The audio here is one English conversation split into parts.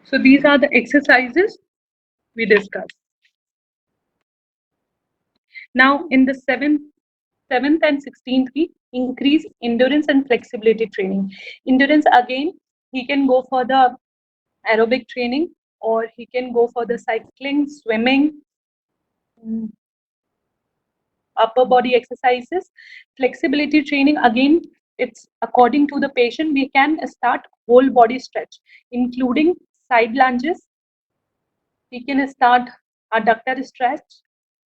So these are the exercises we discussed. Now in the seventh and 16th week, increase endurance and flexibility training. Endurance, again, he can go for the aerobic training, or he can go for the cycling, swimming, mm, upper body exercises. Flexibility training, again, it's according to the patient. We can start whole body stretch, including side lunges. We can start adductor stretch.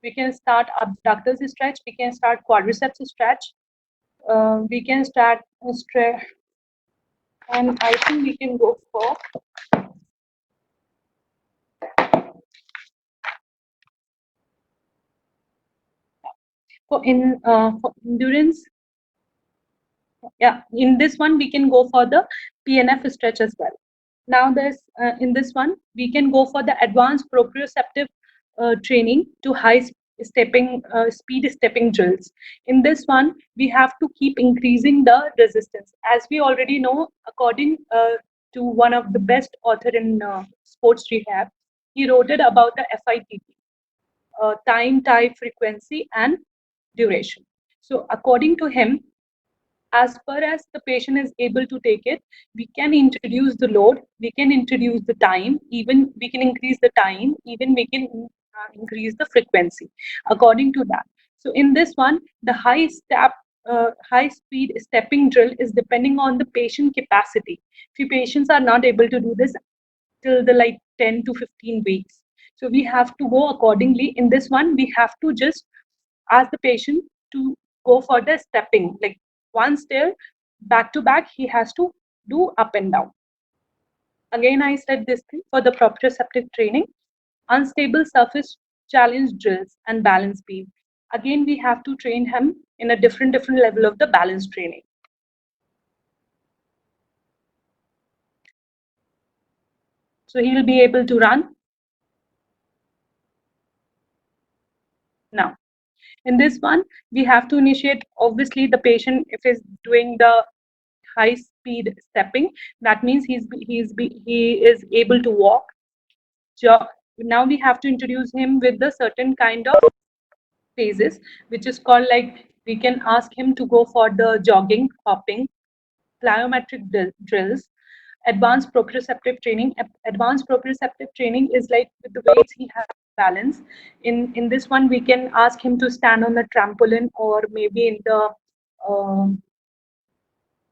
We can start abductors stretch. We can start quadriceps stretch. We can start stretch, and I think we can go for for endurance. Yeah, in this one we can go for the PNF stretch as well. Now there's in this one we can go for the advanced proprioceptive training to high stepping speed stepping drills. In this one we have to keep increasing the resistance, as we already know, according to one of the best author in sports rehab. He wrote it about the FITT, time, type, frequency, and duration. So according to him, as far as the patient is able to take it, we can introduce the load, we can introduce the time, even we can increase the time, even we can increase the frequency according to that. So in this one, the high speed stepping drill is depending on the patient capacity. Few patients are not able to do this till the like 10 to 15 weeks. So we have to go accordingly. In this one, we have to just ask the patient to go for the stepping, like one stair back to back, he has to do up and down. Again, I said this thing for the proprioceptive training, unstable surface challenge drills and balance beam. Again, we have to train him in a different level of the balance training. So he will be able to run. Now, in this one, we have to initiate, obviously, the patient, if he's doing the high speed stepping, that means he is able to walk. Now we have to introduce him with the certain kind of phases, which is called, like, we can ask him to go for the jogging, hopping, plyometric drills, advanced proprioceptive training. Advanced proprioceptive training is like with the weights he has balance. In this one, we can ask him to stand on the trampoline, or maybe in the um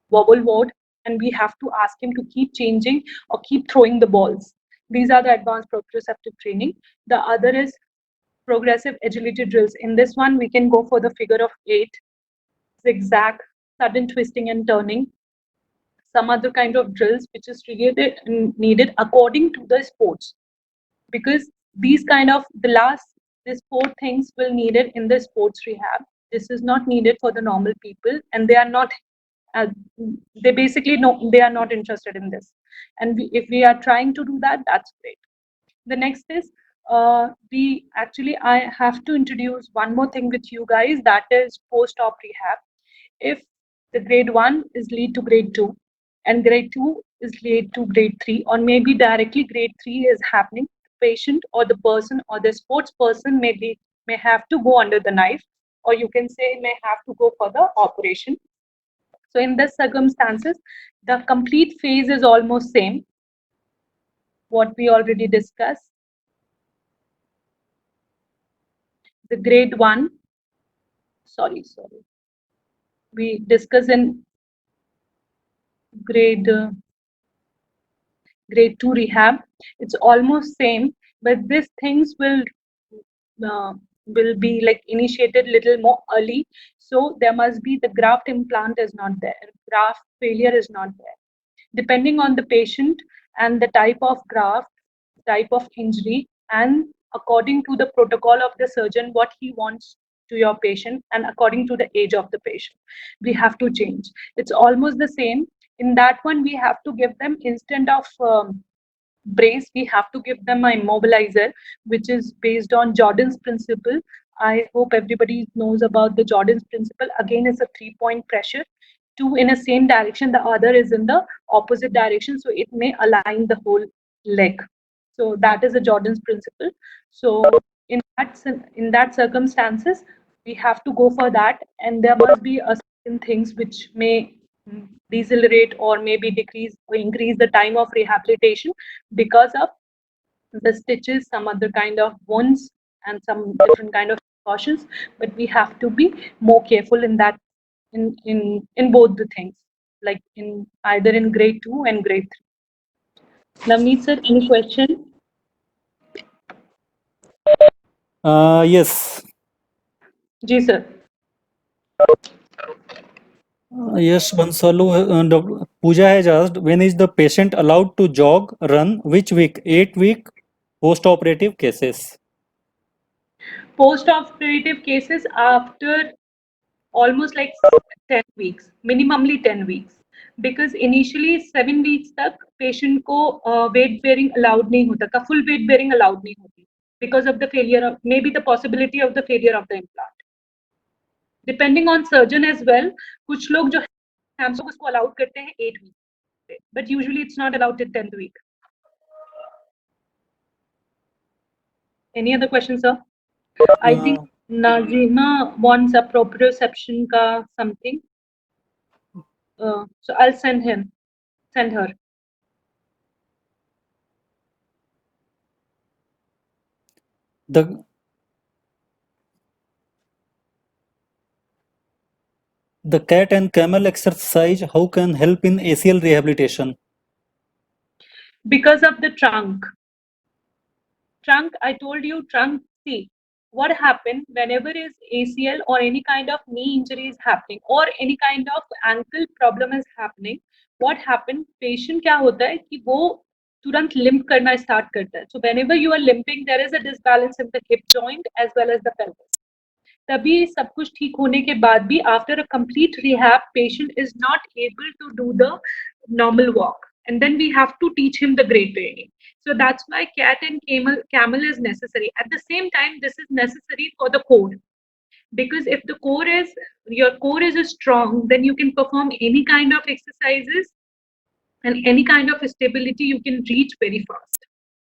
wobble board, and we have to ask him to keep changing or keep throwing the balls. These are the advanced proprioceptive training. The other is progressive agility drills. In this one, we can go for the figure of eight, zigzag, sudden twisting and turning, some other kind of drills which is related and needed according to the sports, because these kind of these four things will needed in the sports rehab. This is not needed for the normal people, and they are not uh, they basically know they are not interested in this, and if we are trying to do that, that's great. The next is we actually I have to introduce one more thing with you guys, that is post-op rehab. If the grade 1 is lead to grade 2 and grade 2 is lead to grade 3, or maybe directly grade 3 is happening, the patient or the person or the sports person may have to go under the knife, or you can say may have to go for the operation. So in this circumstances, the complete phase is almost same, what we already discussed. The grade 1, sorry, we discuss in grade grade 2 rehab. It's almost same, but these things uh, will be like initiated little more early. So there must be the graft implant is not there, graft failure is not there, depending on the patient and the type of graft, type of injury, and according to the protocol of the surgeon, what he wants to your patient, and according to the age of the patient, we have to change. It's almost the same. In that one, we have to give them, instead of brace, we have to give them an immobilizer, which is based on Jordan's principle. I hope everybody knows about the Jordan's principle. Again, it's a 3-point pressure, two in a same direction, the other is in the opposite direction, so it may align the whole leg. So that is the Jordan's principle. So in that circumstances, we have to go for that, and there must be a certain things which may decelerate or maybe decrease or increase the time of rehabilitation because of the stitches, some other kind of wounds, and some different kind of precautions. But we have to be more careful in that, in both the things, like in either in grade 2 and grade 3. Navneet sir, any question? Yes. Ji sir. Yes, Bansalu, Pooja has asked, when is the patient allowed to jog, run, which week? 8 week post-operative cases. Post-operative cases after almost like 10 weeks, minimally 10 weeks. Because initially 7 weeks तक patient को weight bearing allowed नहीं होता था, full weight bearing allowed नहीं होती, because of the failure of, maybe the possibility of the failure of the implant. Depending on surgeon as well, कुछ लोग जो hamstring उसको allowed करते हैं 8 weeks, but usually it's not allowed till 10th week. Any other questions, sir? I think Nazima wants a proprioception ka something. So I'll send her. The cat and camel exercise, how can help in ACL rehabilitation? Because of the trunk. I told you trunk. See, what happened whenever is ACL or any kind of knee injury is happening or any kind of ankle problem is happening, what happened? Patient क्या होता है कि वो तुरंत limp करना start करता है. So whenever you are limping, there is a disbalance in the hip joint as well as the pelvis. तभी सब कुछ ठीक होने के बाद भी after a complete rehab, patient is not able to do the normal walk, and then we have to teach him the great training. So that's why cat and camel is necessary. At the same time, this is necessary for the core, because if the core is, your core is strong, then you can perform any kind of exercises and any kind of stability you can reach very fast.